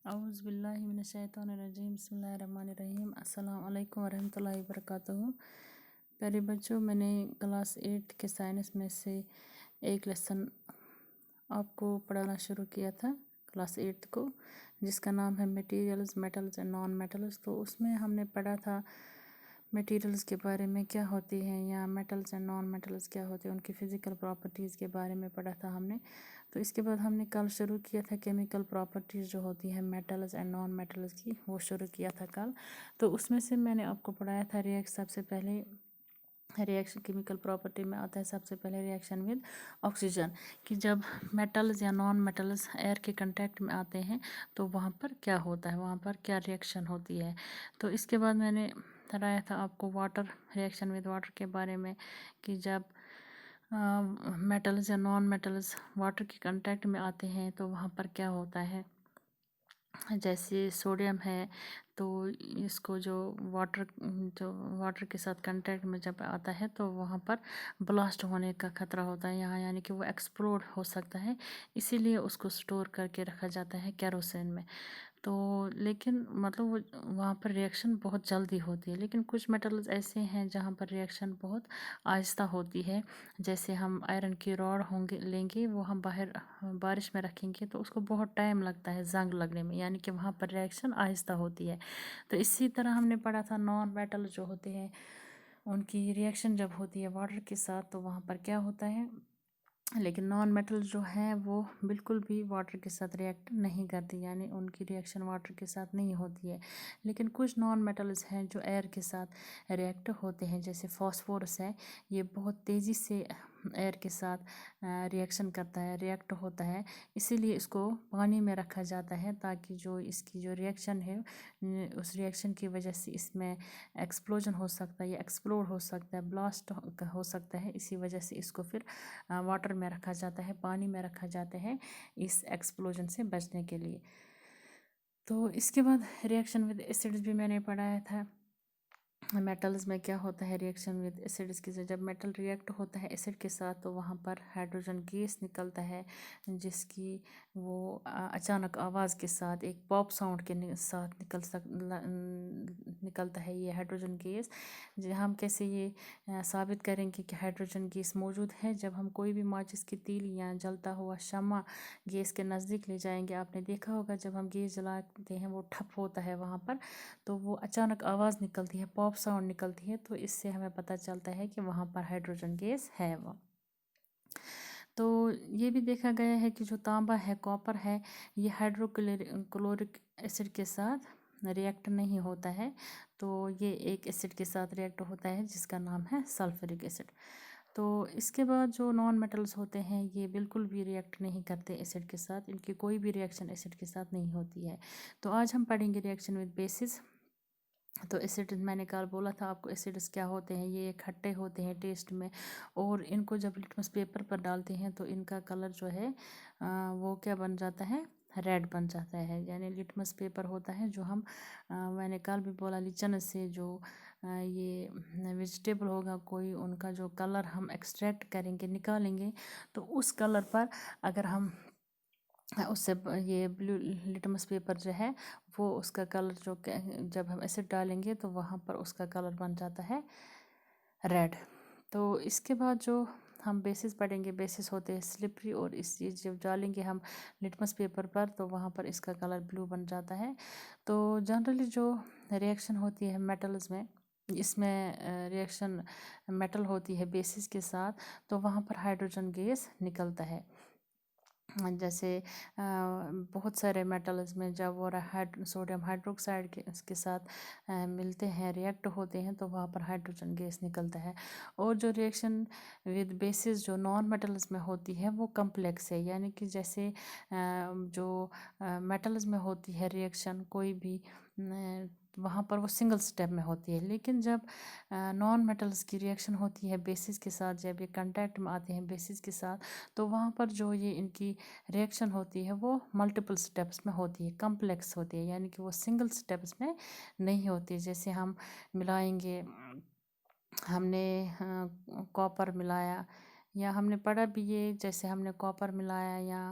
اعوذ باللہ من الشیطان الرجیم بسم اللہ الرحمن الرحیم السلام علیکم ورحمۃ اللہ وبرکاتہ۔ پیارے بچوں، میں نے کلاس 8 کے سائنس میں سے ایک لیسن آپ کو پڑھانا شروع کیا تھا، کلاس 8 کو، جس کا نام ہے materials, metals and non metals. تو اس میں ہم نے پڑھا تھا میٹیریلز کے بارے میں کیا ہوتی ہیں، یا میٹلز اینڈ نان میٹلز کیا ہوتے ہیں، ان کی فزیکل پراپرٹیز کے بارے میں پڑھا تھا ہم نے۔ تو اس کے بعد ہم نے کل شروع کیا تھا کیمیکل پراپرٹیز جو ہوتی ہیں میٹلز اینڈ نان میٹلز کی، وہ شروع کیا تھا کل۔ تو اس میں سے میں نے آپ کو پڑھایا تھا سب سے پہلے ریئیکشن، کیمیکل پراپرٹی میں آتا ہے سب سے پہلے ریئیکشن ود آکسیجن، کہ جب میٹلز یا نان میٹلز ایئر کے کنٹیکٹ میں آتے ہیں تو وہاں پر کیا ہوتا ہے، وہاں پر کیا ریئیکشن ہوتی ہے۔ تو اس کے بعد میں نے پڑھایا تھا آپ کو واٹر، ریئیکشن ود واٹر کے بارے میں، کہ جب میٹلز یا نان میٹلز واٹر کے کنٹیکٹ میں آتے ہیں تو وہاں پر کیا ہوتا ہے۔ جیسے سوڈیم ہے تو اس کو جو واٹر کے ساتھ کنٹیکٹ میں جب آتا ہے تو وہاں پر بلاسٹ ہونے کا خطرہ ہوتا ہے یہاں، یعنی کہ وہ ایکسپلوڈ ہو سکتا ہے، اسی لیے اس کو سٹور کر کے رکھا جاتا ہے کیروسین میں۔ تو لیکن مطلب وہاں پر ریئیکشن بہت جلدی ہوتی ہے، لیکن کچھ میٹلز ایسے ہیں جہاں پر ریئیکشن بہت آہستہ ہوتی ہے۔ جیسے ہم آئرن کی راڈ لیں گے، وہ ہم باہر بارش میں رکھیں گے تو اس کو بہت ٹائم لگتا ہے زنگ لگنے میں، یعنی کہ وہاں پر ریئیکشن آہستہ ہوتی ہے۔ تو اسی طرح ہم نے پڑھا تھا نان میٹل جو ہوتے ہیں، ان کی ریئیکشن جب ہوتی ہے واٹر کے ساتھ تو وہاں پر کیا ہوتا ہے، لیکن نان میٹل جو ہیں وہ بالکل بھی واٹر کے ساتھ ریئیکٹ نہیں کرتی، یعنی ان کی ریئیکشن واٹر کے ساتھ نہیں ہوتی ہے۔ لیکن کچھ نان میٹلز ہیں جو ایئر کے ساتھ ریئیکٹ ہوتے ہیں، جیسے فاسفورس ہے، یہ بہت تیزی سے ایئر کے ساتھ ریئیکشن کرتا ہے، ریئیکٹ ہوتا ہے، اسی لیے اس کو پانی میں رکھا جاتا ہے تاکہ جو اس کی جو ریئیکشن ہے، اس ریئیکشن کی وجہ سے اس میں ایکسپلوژن ہو سکتا ہے یا ایکسپلوڈ ہو سکتا ہے، بلاسٹ ہو سکتا ہے، اسی وجہ سے اس کو پھر واٹر میں رکھا جاتا ہے، پانی میں رکھا جاتا ہے اس ایکسپلوژن سے بچنے کے لیے۔ تو اس کے بعد ریئیکشن ود ایسڈز بھی میں نے پڑھایا تھا، میٹلز میں کیا ہوتا ہے ریئیکشن ود ایسڈز کے جب میٹل ریئیکٹ ہوتا ہے ایسڈ کے ساتھ تو وہاں پر ہائیڈروجن گیس نکلتا ہے، جس کی وہ اچانک آواز کے ساتھ ایک پاپ ساؤنڈ کے ساتھ نکلتا ہے یہ ہائیڈروجن گیس۔ ہم کیسے یہ ثابت کریں گے کہ ہائیڈروجن گیس موجود ہے، جب ہم کوئی بھی ماچس کی تیلی یا جلتا ہوا شمع گیس کے نزدیک لے جائیں گے۔ آپ نے دیکھا ہوگا جب ہم گیس جلاتے ہیں وہ ٹھپ ہوتا ہے وہاں پر، تو وہ اچانک آواز نکلتی ہے، پاپ ساؤنڈ نکلتی ہے، تو اس سے ہمیں پتہ چلتا ہے کہ وہاں پر ہائیڈروجن گیس ہے وہ۔ تو یہ بھی دیکھا گیا ہے کہ جو تانبا ہے، کاپر ہے، یہ ہائیڈروکلورک ایسڈ کے ساتھ ریئیکٹ نہیں ہوتا ہے، تو یہ ایک ایسڈ کے ساتھ ریئیکٹ ہوتا ہے جس کا نام ہے سلفرک ایسڈ۔ تو اس کے بعد جو نان میٹلز ہوتے ہیں یہ بالکل بھی ریئیکٹ نہیں کرتے ایسڈ کے ساتھ، ان کی کوئی بھی ریئیکشن ایسڈ کے ساتھ نہیں ہوتی ہے۔ تو آج ہم پڑھیں گے ریئیکشن ود بیسز۔ تو ایسڈ میں نے کل بولا تھا آپ کو ایسڈز کیا ہوتے ہیں، یہ کھٹے ہوتے ہیں ٹیسٹ میں، اور ان کو جب لٹمس پیپر پر ڈالتے ہیں تو ان کا کلر جو ہے وہ کیا بن جاتا ہے، ریڈ بن جاتا ہے، یعنی لٹمس پیپر ہوتا ہے جو ہم میں نے کل بھی بولا لچن سے جو یہ ویجیٹیبل ہوگا کوئی، ان کا جو کلر ہم ایکسٹریکٹ کریں گے، نکالیں گے، تو اس کلر پر اگر ہم اس سے یہ بلو لٹمس پیپر جو ہے وہ اس کا کلر جو جب ہم ایسڈ ڈالیں گے تو وہاں پر اس کا کلر بن جاتا ہے ریڈ۔ تو اس کے بعد جو ہم بیسز پڑھیں گے، بیسز ہوتے ہیں سلپری، اور اس چیز جب ڈالیں گے ہم لٹمس پیپر پر تو وہاں پر اس کا کلر بلو بن جاتا ہے۔ تو جنرلی جو ریئیکشن ہوتی ہے میٹلز میں، اس میں ریئیکشن میٹل ہوتی ہے بیسز کے ساتھ، تو وہاں پر ہائیڈروجن گیس نکلتا ہے۔ جیسے بہت سارے میٹلز میں جب وہ سوڈیم ہائیڈروکسائڈ کے ساتھ ملتے ہیں، ریئیکٹ ہوتے ہیں، تو وہاں پر ہائیڈروجن گیس نکلتا ہے۔ اور جو ریئیکشن ود بیسز جو نان میٹلز میں ہوتی ہے وہ کمپلیکس ہے، یعنی کہ جیسے جو میٹلز میں ہوتی ہے ریئیکشن کوئی بھی، وہاں پر وہ سنگل سٹیپ میں ہوتی ہے، لیکن جب نان میٹلز کی ریئیکشن ہوتی ہے بیسز کے ساتھ، جب یہ کنٹیکٹ میں آتے ہیں بیسز کے ساتھ، تو وہاں پر جو یہ ان کی ریئیکشن ہوتی ہے وہ ملٹیپل سٹیپس میں ہوتی ہے، کمپلیکس ہوتی ہے، یعنی کہ وہ سنگل سٹیپس میں نہیں ہوتی۔ جیسے ہم ملائیں گے، ہم نے کاپر ملایا، یا ہم نے پڑھا بھی یہ، جیسے ہم نے کاپر ملایا یا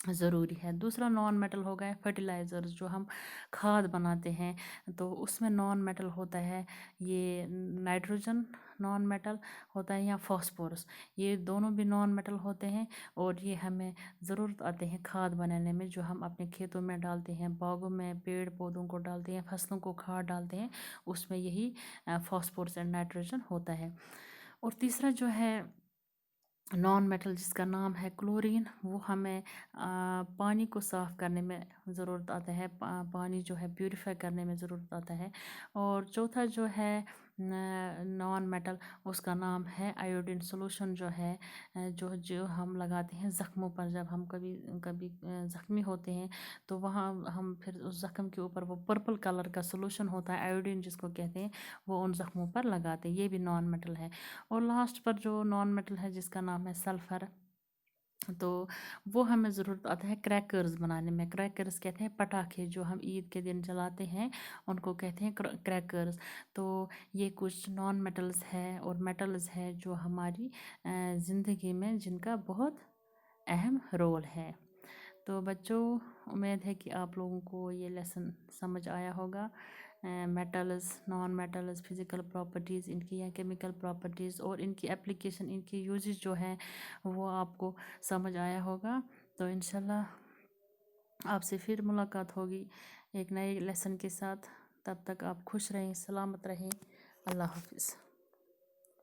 ضروری ہے۔ دوسرا نان میٹل ہو گئے فرٹیلائزرز، جو ہم کھاد بناتے ہیں، تو اس میں نان میٹل ہوتا ہے یہ نائٹروجن نان میٹل ہوتا ہے یا فاسفورس، یہ دونوں بھی نان میٹل ہوتے ہیں، اور یہ ہمیں ضرورت آتے ہیں کھاد بنانے میں، جو ہم اپنے کھیتوں میں ڈالتے ہیں، باغوں میں پیڑ پودوں کو ڈالتے ہیں، فصلوں کو کھاد ڈالتے ہیں، اس میں یہی فاسفورس اینڈ نائٹروجن ہوتا ہے۔ اور تیسرا جو ہے نان میٹل جس کا نام ہے کلورین، وہ ہمیں پانی کو صاف کرنے میں ضرورت آتا ہے، پانی جو ہے پیوریفائی کرنے میں ضرورت آتا ہے۔ اور چوتھا جو ہے نان میٹل، اس کا نام ہے آیوڈین سولوشن، جو ہے جو ہم لگاتے ہیں زخموں پر، جب ہم کبھی کبھی زخمی ہوتے ہیں تو وہاں ہم پھر اس زخم کے اوپر وہ پرپل کلر کا سولوشن ہوتا ہے آیوڈین جس کو کہتے ہیں، وہ ان زخموں پر لگاتے ہیں، یہ بھی نان میٹل ہے۔ اور لاسٹ پر جو نان میٹل ہے جس کا نام ہے سلفر، تو وہ ہمیں ضرورت آتا ہے کریکرز بنانے میں۔ کریکرز کہتے ہیں پٹاخے جو ہم عید کے دن جلاتے ہیں، ان کو کہتے ہیں کریکرز۔ تو یہ کچھ نان میٹلز ہے اور میٹلز ہے جو ہماری زندگی میں جن کا بہت اہم رول ہے۔ تو بچوں، امید ہے کہ آپ لوگوں کو یہ لیسن سمجھ آیا ہوگا۔ Metals, non metals, physical properties ان کی یا کیمیکل پراپرٹیز، اور ان کی اپلیکیشن، ان کی یوزز جو ہیں وہ آپ کو سمجھ آیا ہوگا۔ تو انشاءاللہ آپ سے پھر ملاقات ہوگی ایک نئے لیسن کے ساتھ۔ تب تک آپ خوش رہیں، سلامت رہیں۔ اللہ حافظ۔